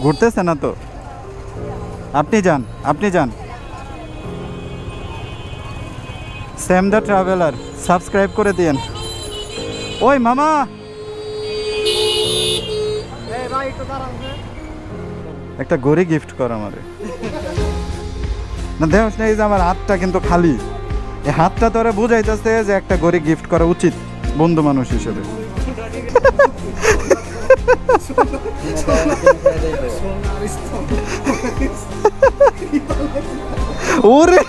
ঘুরতেছে না তো, আপনি যান, আপনি যান। স্যাম দ্য ট্রাভেলার সাবস্ক্রাইব করে দিয়েন। ওই মামা, একটা গড়ি গিফট কর আমারে। না দেখ না, এই যে আমার হাতটা কিন্তু খালি, এই হাতটা তোরা বুঝাইতেছে যে একটা গড়ি গিফট করা উচিত বন্ধু মানুষ হিসেবে। ওরে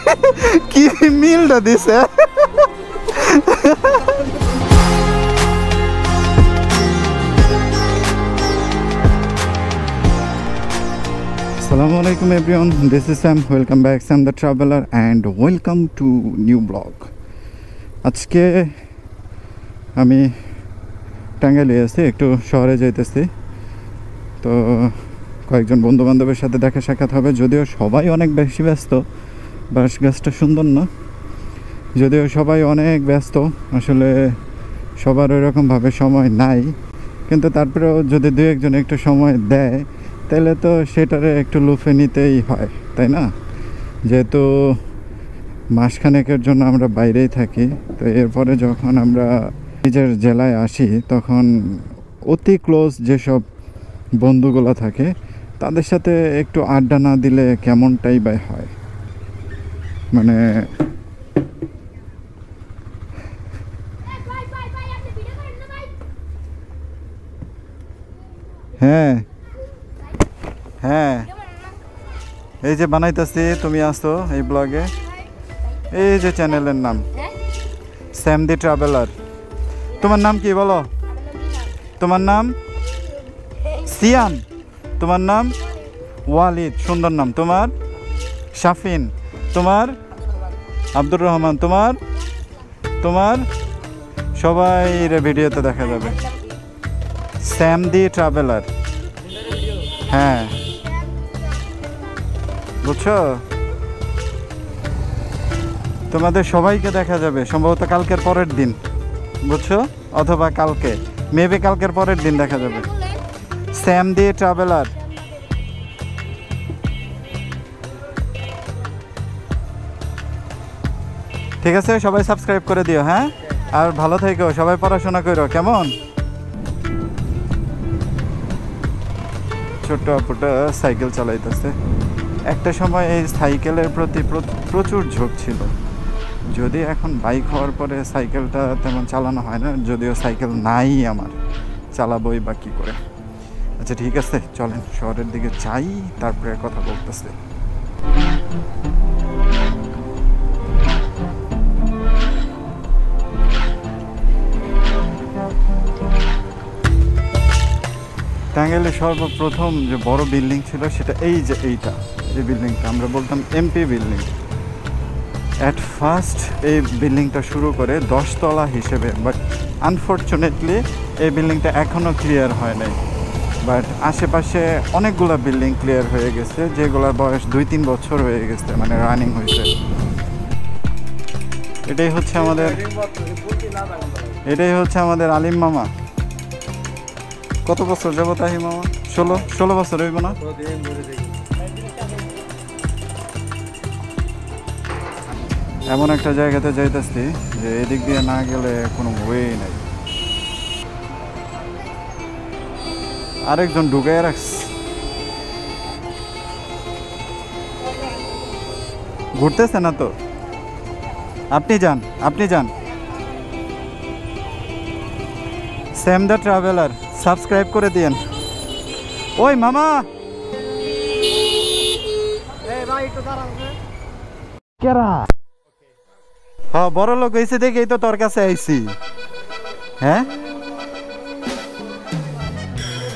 কি মিলটা দিছে। Assalamualaikum everyone, this is Sam. Welcome back, Sam the Traveler, and welcome to new blog. আজকে আমি টাঙ্গাইলে আছি, একটু শহরে যাইতেছি। তো কয়েকজন বন্ধু বান্ধবের সাথে দেখা সাক্ষাৎ হবে, যদিও সবাই অনেক বেশি ব্যস্ত। বাঁশ গাছটা সুন্দর না, যদিও সবাই অনেক ব্যস্ত, আসলে সবার ওইরকমভাবে সময় নাই, কিন্তু তারপরেও যদি দু একজন একটু সময় দেয় তাহলে তো সেটারে একটু লুফে নিতেই হয়, তাই না? যেহেতু মাসখানেকের জন্য আমরা বাইরেই থাকি, তো এরপরে যখন আমরা নিজের জেলায় আসি তখন অতি ক্লোজ যেসব বন্ধুগুলো থাকে তাদের সাথে একটু আড্ডা না দিলে কেমনটাই বা হয়। মানে হ্যাঁ হ্যাঁ, এই যে বানাইতেছি, তুমি আসো এই ব্লগে। এই যে চ্যানেলের নাম স্যাম দি ট্রাভেলার। তোমার নাম কি বলো? তোমার নাম সিয়াম, তোমার নাম ওয়ালিদ, সুন্দর নাম। তোমার শাফিন, তোমার আব্দুর রহমান, তোমার তোমার সবাই ভিডিওতে দেখা যাবে স্যাম দি ট্রাভেলার। হ্যাঁ বুঝছো, তোমাদের সবাইকে দেখা যাবে সম্ভবত কালকের পরের দিন, বুঝছো, অথবা কালকে, মেবি কালকের পরের দিন দেখা যাবে স্যাম দি ট্রাভেলার। ঠিক আছে, সবাই সাবস্ক্রাইব করে দিও। হ্যাঁ, আর ভালো থেকো, সবাই পড়াশোনা করো, কেমন? ছোট্ট আপুটা সাইকেল চালাইতেছে। একটা সময় এই সাইকেলের প্রতি প্রচুর ঝোঁক ছিল, যদি এখন বাইক হওয়ার পরে সাইকেলটা তেমন চালানো হয় না, যদিও সাইকেল নাই আমার, চালাবোই বা কী করে। আচ্ছা ঠিক আছে, চলেন শহরের দিকে যাই, তারপরে কথা বলতেছে। টাঙ্গাইলে সর্বপ্রথম যে বড় বিল্ডিং ছিল সেটা এই যে এইটা, এই বিল্ডিংটা আমরা বলতাম এমপি বিল্ডিং। অ্যাট ফার্স্ট এই বিল্ডিংটা শুরু করে 10 তলা হিসেবে, বাট আনফর্চুনেটলি এই বিল্ডিংটা এখনও ক্লিয়ার হয় নাই। বাট আশেপাশে অনেকগুলো বিল্ডিং ক্লিয়ার হয়ে গেছে, যেগুলোর বয়স 2-3 বছর হয়ে গেছে, মানে রানিং হয়েছে। এটাই হচ্ছে আমাদের আলিম মামা। কত বছর যাবত আহি মামা? 16 বছর হইব না? এমন একটা জায়গাতে যাইতেছি যে এদিক দিয়ে না গেলে কোনো ওয়ে নাই। আরেকজন ঢুকাই রাখছে, ঘুরতেছে না তো, আপনি যান, আপনি যান। স্যাম দ্য ট্রাভেলার সাবস্ক্রাইব করে দিয়েন। ওই মামা, কেরা? হ্যাঁ, বড় লোক হয়েছে দেখেই তো তোর কাছে আইছি। হ্যাঁ,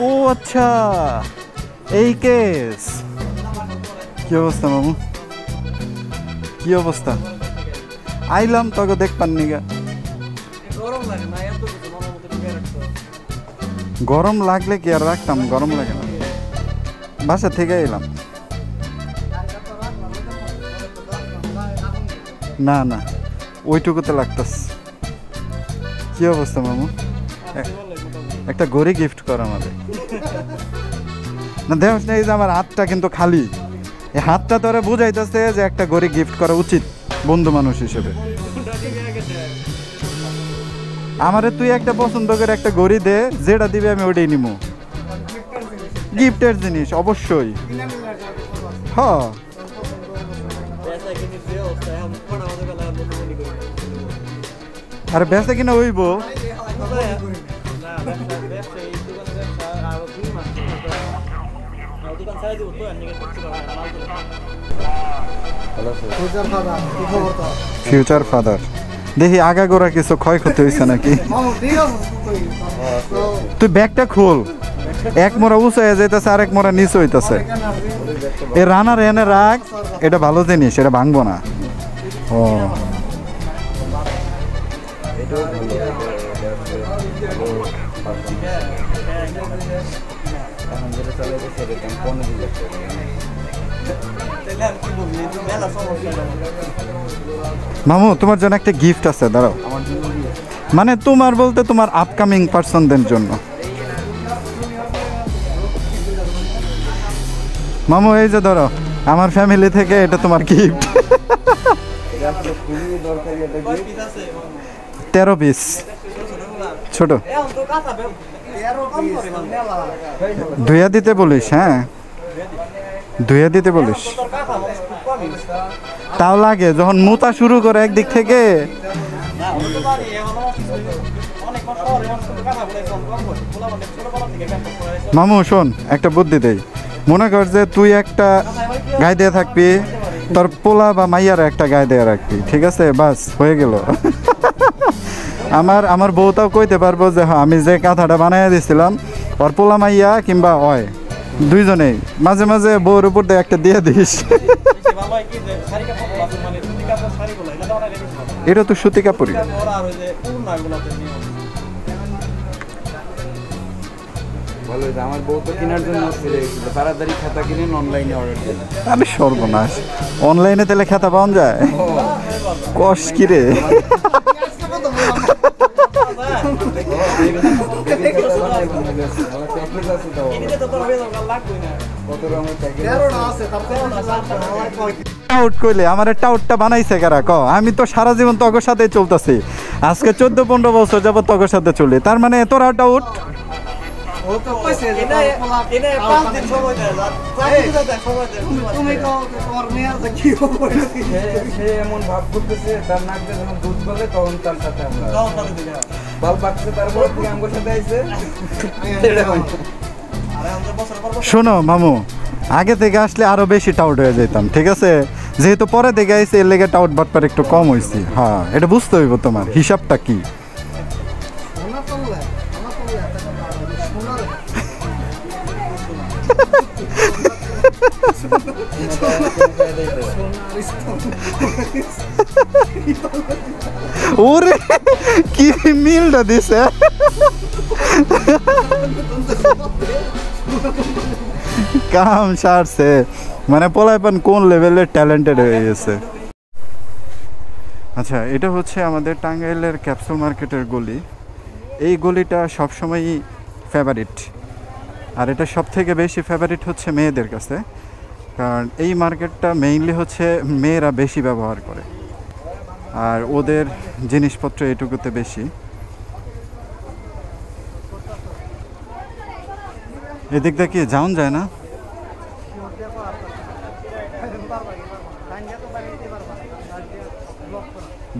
ও আচ্ছা, এই কেস। কি অবস্থা মামু, কি অবস্থা? আইলাম তোকে দেখপান নিগা। গরম লাগলে কি আর রাখতাম, গরম লাগে না, বাসা থেকে এলাম। না না, ওইটুকুতে লাগতেছে। কি অবস্থা মামু? একটা গড়ি গিফট কর আমাদের। না দেখছ না, এই যে আমার হাতটা কিন্তু খালি, এই হাতটা তোরে বুঝাইতেছে যে একটা ঘড়ি গিফট করা উচিত বন্ধু মানুষ হিসেবে। আমারে তুই একটা পছন্দ করে একটা ঘড়ি দে, যেটা দিবে আমি ওটাই নিবো। গিফটের জিনিস অবশ্যই। হ্যাঁ আরে বেচা কিনা হইব। ফিউচার ফাদার দেখি আগাগোড়া কিছু ক্ষয়ক্ষতি হয়েছে নাকি? তুই ব্যাগটা খোল, এক মোড়া উঁচু হয়ে যাইতেছে আর এক মোড়া নিচু হইতেছে। এ রানার এনে রাখ, এটা ভালো জিনিস, এটা ভাঙবো না। ও মামু তোমার জন্য একটা গিফট আছে, দাঁড়াও। মানে তোমার বলতে তোমার আপকামিং পার্সনদের জন্য। মামু এই যে ধরো, আমার ফ্যামিলি থেকে এটা তোমার গিফট। 13 পিস ছোট। ধুইয়া দিতে বলিস? হ্যাঁ ধুইয়া দিতে বলিস। তাও লাগে যখন মুতা শুরু করে একদিক থেকে। মামু শোন, একটা বুদ্ধি দেই। মনে কর যে তুই একটা গায়ে দিয়ে থাকবি, তোর পোলা বা মাইয়ার একটা গায়ে দিয়ে রাখবি, ঠিক আছে? বাস হয়ে গেল। আমার বউটাও কইতে পারবো যে হ্যাঁ আমি যে কাঁথাটা বানাইয়া দিছিলাম, ওর পোলা মাইয়া কিংবা হয় দুইজনেই মাঝে মাঝে বউর উপর দিয়ে একটা দিয়ে দিস। এটা তো সুতি কাপড়ই। আমার বউ তো কেনার জন্য তাড়াতাড়ি খাতা কিনে অনলাইনে অর্ডার দিল। আরে সর্বনাশ, অনলাইনে তাহলে খাতা পাওয়া যায়? কষ কি রে? টাউট কইলে আমার টাউটটা বানাইছে কারা ক? আমি তো সারা জীবন তগর সাথে চলতেছি, আজকে 14-15 বছর যাবত তগর সাথে চলি, তার মানে তোরা টাউট। এমন ভাব করতেছে তার নাক দিয়ে যখন দুধ বলে তখন তার সাথে আমরা বাল পাকছে, তারপর থেকে আমার সাথে আইছে। শোনো মামু, আগে থেকে আসলে আরো বেশি টাউট হয়ে যেতাম, ঠিক আছে? যেহেতু পরে থেকে আইছে এর লেগে টাউট বাটপার একটু কম হয়েছি। হ্যাঁ এটা বুঝতে হইব, তোমার হিসাবটা কি। ওরে কি মিলটা দিছে! কাম সারছে, মানে পোলাইপান কোন লেভেলের ট্যালেন্টেড হয়ে গেছে। আচ্ছা, এটা হচ্ছে আমাদের টাঙ্গাইলের ক্যাপসুল মার্কেটের গলি। এই গলিটা সবসময়ই ফেভারিট, আর এটা সব থেকে বেশি ফেভারিট হচ্ছে মেয়েদের কাছে, কারণ এই মার্কেটটা মেইনলি হচ্ছে মেয়েরা বেশি ব্যবহার করে, আর ওদের জিনিসপত্র এটুকুতে বেশি। এদিক দিয়ে কি যাওন যায় না?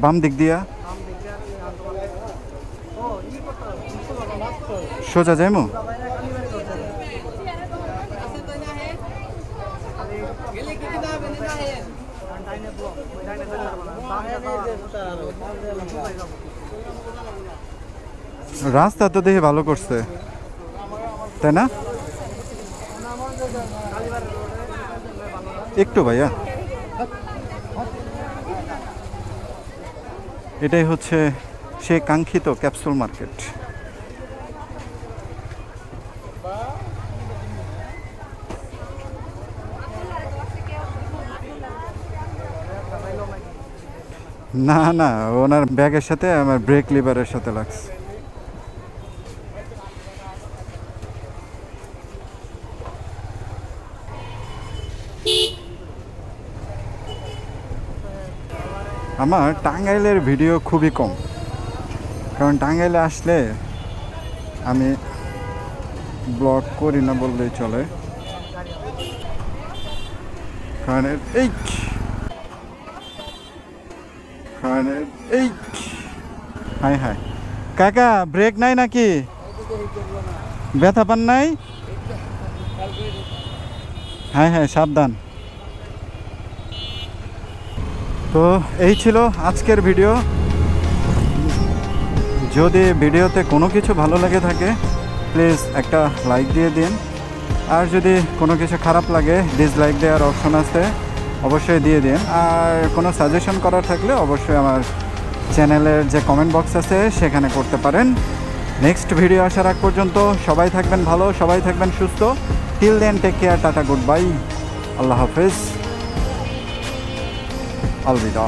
বাম দিক দিয়া সোজা যাইমু? রাস্তা তো দেখে ভালো করছে, তাই না? একটু ভাইয়া, এটাই হচ্ছে সেই কাঙ্ক্ষিত ক্যাপসুল মার্কেট। না না, ওনার ব্যাগের সাথে আমার ব্রেক লিভারের সাথে লাগছে। আমার টাঙ্গাইলের ভিডিও খুবই কম, কারণ টাঙ্গাইলে আসলে আমি ব্লগ করি না বললেই চলে। কারণ হাই হাই কাকা, ব্রেক নাই নাকি? ব্যথা পান নাই? হ্যাঁ হ্যাঁ, সাবধান। তো এই ছিল আজকের ভিডিও। যদি ভিডিওতে কোনো কিছু ভালো লেগে থাকে প্লিজ একটা লাইক দিয়ে দিন, আর যদি কোনো কিছু খারাপ লাগে ডিসলাইক দেওয়ার অপশন আছে, অবশ্যই দিয়ে দিন। আর কোনো সাজেশন করার থাকলে অবশ্যই আমার চ্যানেলের যে কমেন্ট বক্স আছে সেখানে করতে পারেন। নেক্সট ভিডিও আসার আগ পর্যন্ত সবাই থাকবেন ভালো, সবাই থাকবেন সুস্থ। Till then take care, tata, good bye, আল্লাহ হাফেজ, আলবিদা।